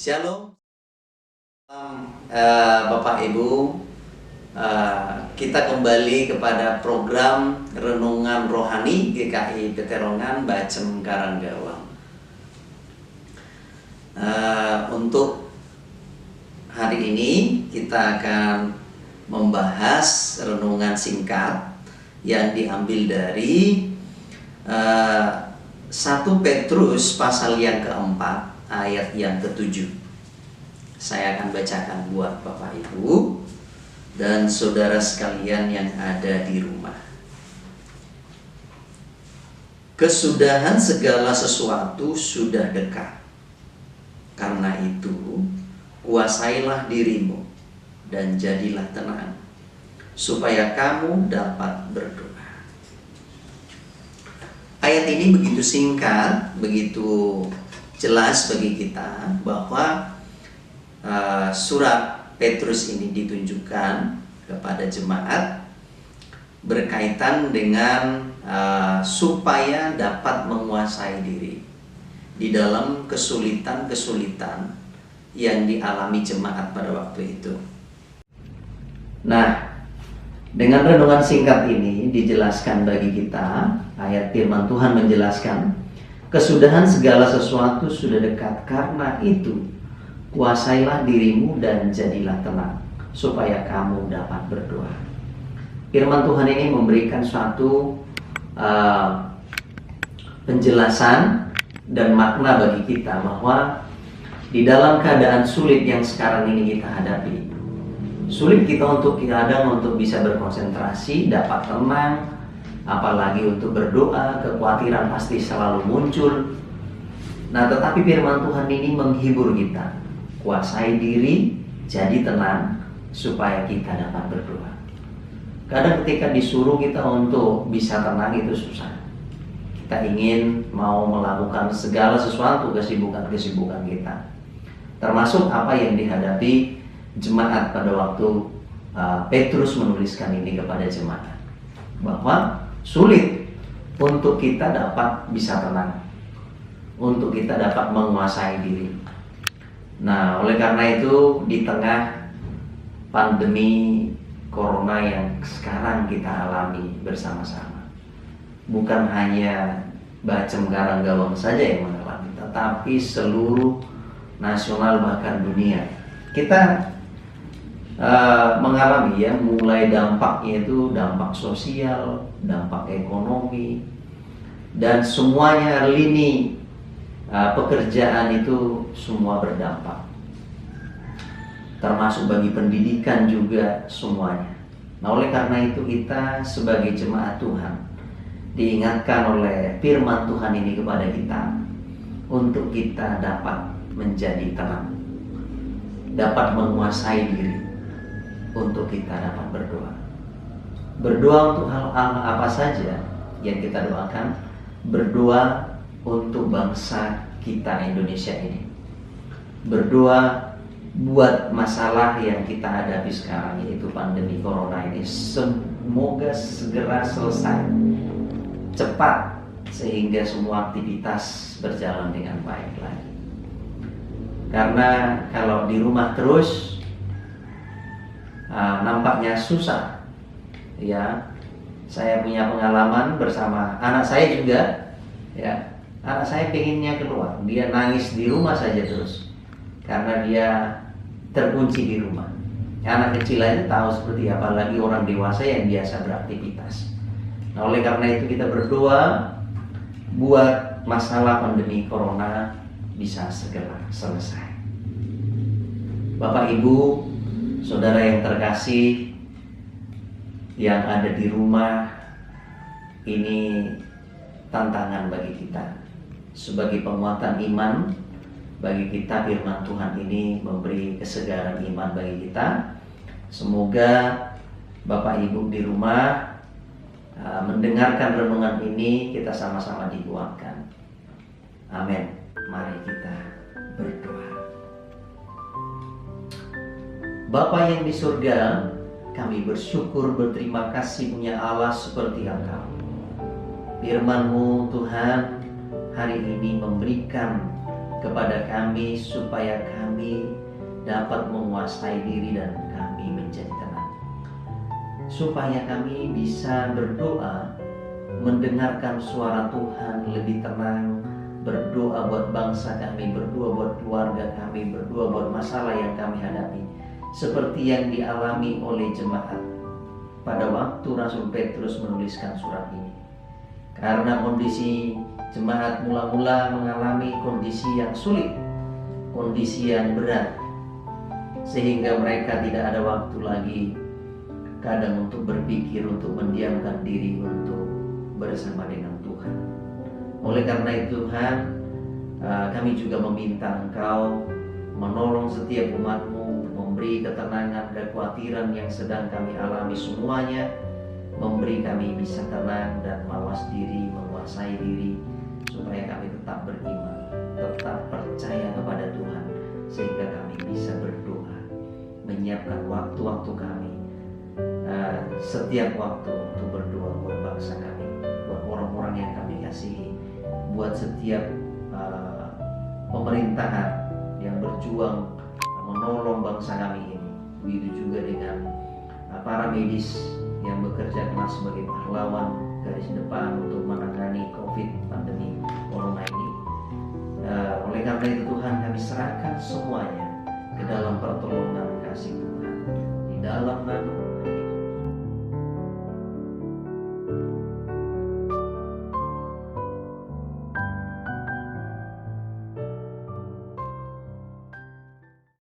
Shalom, Bapak Ibu. Kita kembali kepada program Renungan Rohani GKI Peterongan Bacem Karanggawang. Untuk hari ini kita akan membahas renungan singkat yang diambil dari 1 Petrus pasal yang keempat ayat yang ke-7. Saya akan bacakan buat Bapak Ibu dan saudara sekalian yang ada di rumah. Kesudahan segala sesuatu sudah dekat. Karena itu, kuasailah dirimu dan jadilah tenang, supaya kamu dapat berdoa. Ayat ayat ini begitu singkat, begitu jelas bagi kita bahwa surat Petrus ini ditunjukkan kepada jemaat berkaitan dengan supaya dapat menguasai diri di dalam kesulitan-kesulitan yang dialami jemaat pada waktu itu. Nah, dengan renungan singkat ini dijelaskan bagi kita, ayat firman Tuhan menjelaskan, kesudahan segala sesuatu sudah dekat, karena itu kuasailah dirimu dan jadilah tenang, supaya kamu dapat berdoa. Firman Tuhan ini memberikan suatu penjelasan dan makna bagi kita bahwa di dalam keadaan sulit yang sekarang ini kita hadapi, sulit kita untuk bisa berkonsentrasi, dapat tenang, apalagi untuk berdoa, kekhawatiran pasti selalu muncul. Nah, tetapi firman Tuhan ini menghibur kita, kuasai diri, jadi tenang, supaya kita dapat berdoa. Kadang ketika disuruh kita untuk bisa tenang itu susah. Kita ingin mau melakukan segala sesuatu kesibukan-kesibukan kita, termasuk apa yang dihadapi jemaat pada waktu Petrus menuliskan ini kepada jemaat, bahwa sulit untuk kita dapat bisa tenang, untuk kita dapat menguasai diri. Nah, oleh karena itu di tengah pandemi corona yang sekarang kita alami bersama-sama, bukan hanya Bacem Karanggawang saja yang mengalami, tetapi seluruh nasional bahkan dunia kita mengalami ya, mulai dampaknya itu dampak sosial, dampak ekonomi, dan semuanya lini pekerjaan itu semua berdampak, termasuk bagi pendidikan juga semuanya. Nah, oleh karena itu kita sebagai jemaat Tuhan diingatkan oleh firman Tuhan ini kepada kita untuk kita dapat menjadi tenang, dapat menguasai diri, untuk kita dapat berdoa. Berdoa untuk hal apa saja yang kita doakan. Berdoa untuk bangsa kita Indonesia ini. Berdoa buat masalah yang kita hadapi sekarang, yaitu pandemi corona ini, semoga segera selesai cepat, sehingga semua aktivitas berjalan dengan baik lagi. Karena kalau di rumah terus nampaknya susah ya. Saya punya pengalaman bersama anak saya juga ya. Anak saya pengennya keluar, dia nangis di rumah saja terus karena dia terkunci di rumah. Anak kecil aja tahu seperti apa, lagi orang dewasa yang biasa beraktivitas. Nah, oleh karena itu kita berdoa buat masalah pandemi corona bisa segera selesai. Bapak Ibu, saudara yang terkasih yang ada di rumah, ini tantangan bagi kita. Sebagai penguatan iman bagi kita, firman Tuhan ini memberi kesegaran iman bagi kita. Semoga Bapak Ibu di rumah mendengarkan renungan ini, kita sama-sama dikuatkan. Amin. Mari kita berdoa. Bapa yang di surga, kami bersyukur, berterima kasih punya Allah seperti Engkau. Firman-Mu Tuhan hari ini memberikan kepada kami supaya kami dapat menguasai diri dan kami menjadi tenang, supaya kami bisa berdoa, mendengarkan suara Tuhan lebih tenang, berdoa buat bangsa kami, berdoa buat keluarga kami, berdoa buat masalah yang kami hadapi, seperti yang dialami oleh jemaat pada waktu Rasul Petrus menuliskan surat ini. Karena kondisi jemaat mula-mula mengalami kondisi yang sulit, kondisi yang berat, sehingga mereka tidak ada waktu lagi kadang untuk berpikir, untuk mendiamkan diri, untuk bersama dengan Tuhan. Oleh karena itu Tuhan, kami juga meminta Engkau menolong setiap umat-Mu, memberi ketenangan, kekhawatiran yang sedang kami alami semuanya, memberi kami bisa tenang dan mawas diri, menguasai diri, tetap beriman, tetap percaya kepada Tuhan, sehingga kami bisa berdoa, menyiapkan waktu-waktu kami, setiap waktu untuk berdoa buat bangsa kami, buat orang-orang yang kami kasihi, buat setiap pemerintahan yang berjuang menolong bangsa kami ini. Begitu juga dengan para medis yang bekerja keras sebagai pahlawan garis depan untuk menangani